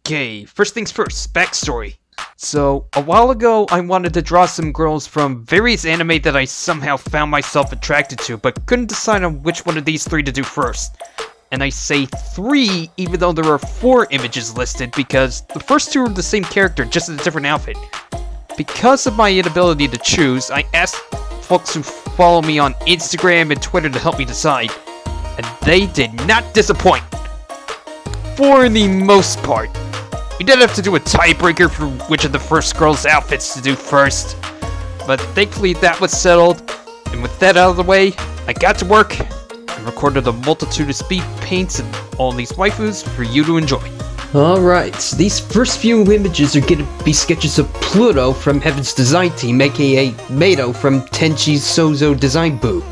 Okay, first things first, backstory. So, a while ago, I wanted to draw some girls from various anime that I somehow found myself attracted to, but couldn't decide on which one of these three to do first. And I say three, even though there are 4 images listed, because the first 2 are the same character, just in a different outfit. Because of my inability to choose, I asked folks who follow me on Instagram and Twitter to help me decide, and they did not disappoint. For the most part. We did have to do a tiebreaker for which of the first girls' outfits to do first, but thankfully that was settled, and with that out of the way, I got to work and recorded a multitude of speed paints and all these waifus for you to enjoy. Alright, so these first few images are gonna be sketches of Pluto from Heaven's design team, aka Mato from Tenchi's Sozo Design Boo.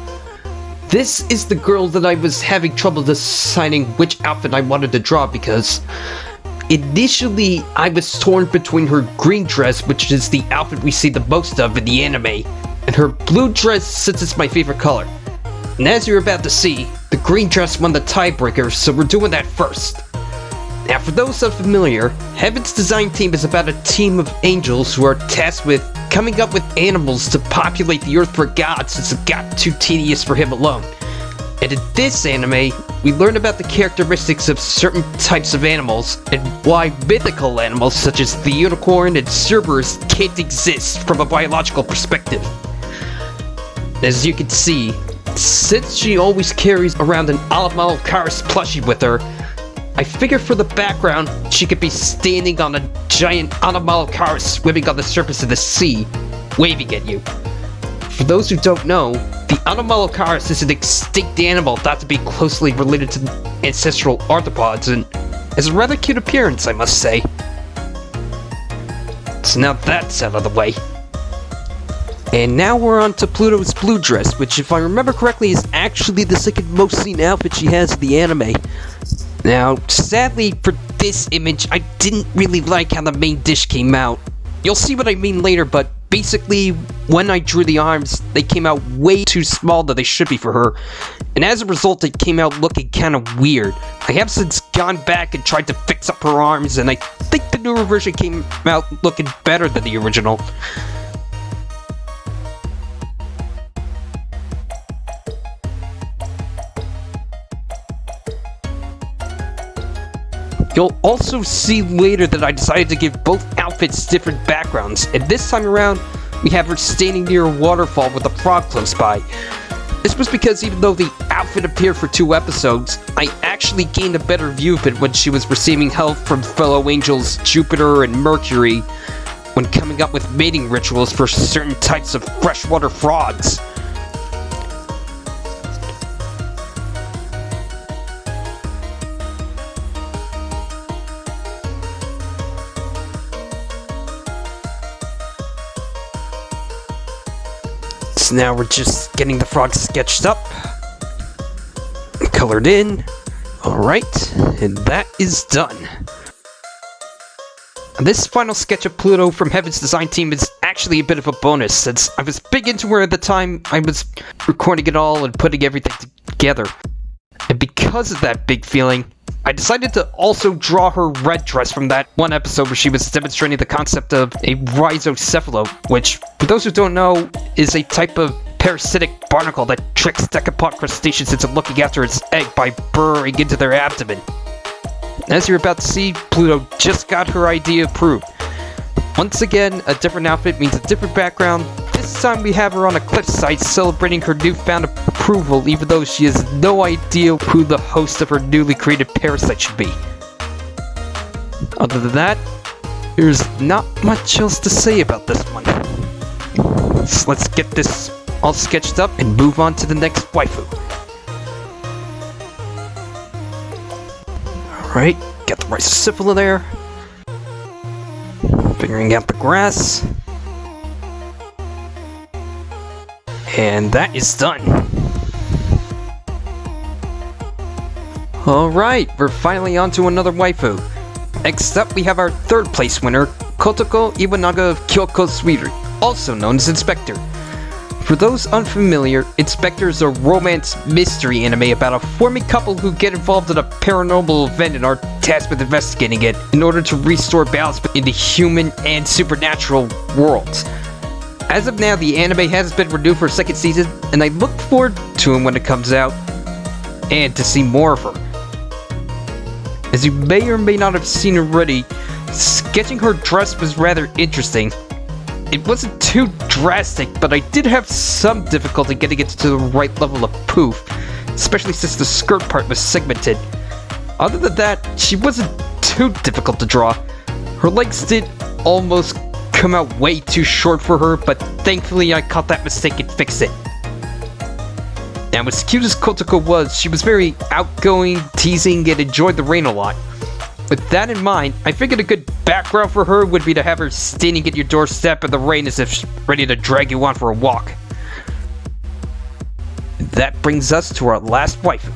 This is the girl that I was having trouble deciding which outfit I wanted to draw because initially I was torn between her green dress, which is the outfit we see the most of in the anime, and her blue dress since it's my favorite color. And as you're about to see, the green dress won the tiebreaker, so we're doing that first. Now for those unfamiliar, Heaven's design team is about a team of angels who are tasked with coming up with animals to populate the earth for God since it got too tedious for him alone. And in this anime, we learn about the characteristics of certain types of animals and why mythical animals such as the unicorn and Cerberus can't exist from a biological perspective. As you can see, since she always carries around an Alamalocaris plushie with her, I figure for the background, she could be standing on a giant Alamalocaris swimming on the surface of the sea, waving at you. For those who don't know, the Alamalocaris is an extinct animal thought to be closely related to ancestral arthropods and has a rather cute appearance, I must say. So now that's out of the way. And now we're on to Pluto's blue dress, which if I remember correctly is actually the second most seen outfit she has in the anime. Now, sadly for this image, I didn't really like how the main dish came out. You'll see what I mean later, but basically, when I drew the arms, they came out way too small than they should be for her, and as a result, it came out looking kinda weird. I have since gone back and tried to fix up her arms, and I think the newer version came out looking better than the original. You'll also see later that I decided to give both outfits different backgrounds, and this time around, we have her standing near a waterfall with a frog close by. This was because even though the outfit appeared for 2 episodes, I actually gained a better view of it when she was receiving help from fellow angels Jupiter and Mercury when coming up with mating rituals for certain types of freshwater frogs. So now we're just getting the frog sketched up, colored in, alright, and that is done. And this final sketch of Pluto from Heaven's design team is actually a bit of a bonus, since I was big into her at the time I was recording it all and putting everything together. And because of that big feeling, I decided to also draw her red dress from that one episode where she was demonstrating the concept of a rhizocephalo, which, for those who don't know, is a type of parasitic barnacle that tricks decapod crustaceans into looking after its egg by burrowing into their abdomen. As you're about to see, Pluto just got her idea approved. Once again, a different outfit means a different background. This time we have her on a cliffside celebrating her newfound approval, even though she has no idea who the host of her newly created parasite should be. Other than that, there's not much else to say about this one. So let's get this all sketched up and move on to the next waifu. Alright, got the rhizocephalo there. Figuring out the grass. And that is done. Alright, we're finally on to another waifu. Next up, we have our 3rd place winner, Kotoko Iwanaga of Kyoko Suiri, also known as Inspector. For those unfamiliar, Inspector is a romance mystery anime about a forming couple who get involved in a paranormal event and are tasked with investigating it in order to restore balance in the human and supernatural worlds. As of now, the anime has been renewed for a second season, and I look forward to it when it comes out, and to see more of her. As you may or may not have seen already, sketching her dress was rather interesting. It wasn't too drastic, but I did have some difficulty getting it to the right level of poof, especially since the skirt part was segmented. Other than that, she wasn't too difficult to draw. Her legs did almost come out way too short for her, but thankfully I caught that mistake and fixed it. Now, as cute as Kotoko was, she was very outgoing, teasing, and enjoyed the rain a lot. With that in mind, I figured a good background for her would be to have her standing at your doorstep in the rain as if she's ready to drag you on for a walk. And that brings us to our last waifu.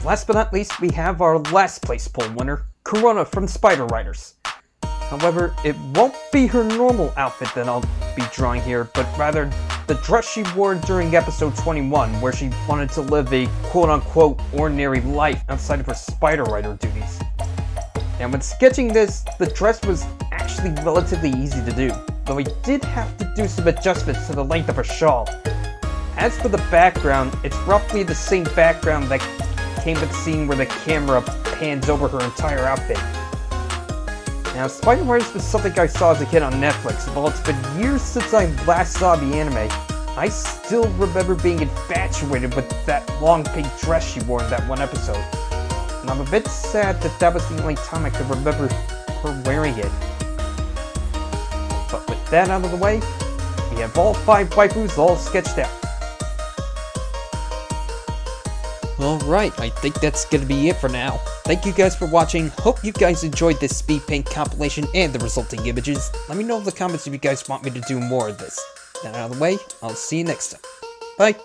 Last but not least, we have our last place poll winner, Corona from Spider Riders. However, it won't be her normal outfit that I'll be drawing here, but rather the dress she wore during episode 21, where she wanted to live a quote-unquote ordinary life outside of her Spider Rider duties. Now, when sketching this, the dress was actually relatively easy to do, though I did have to do some adjustments to the length of her shawl. As for the background, it's roughly the same background that came with the scene where the camera pans over her entire outfit. Now, Spider Riders was something I saw as a kid on Netflix, and while it's been years since I last saw the anime, I still remember being infatuated with that long pink dress she wore in that one episode. And I'm a bit sad that that was the only time I could remember her wearing it. But with that out of the way, we have all 5 waifus all sketched out. Alright, I think that's gonna be it for now. Thank you guys for watching. Hope you guys enjoyed this speed paint compilation and the resulting images. Let me know in the comments if you guys want me to do more of this. That out of the way, I'll see you next time. Bye!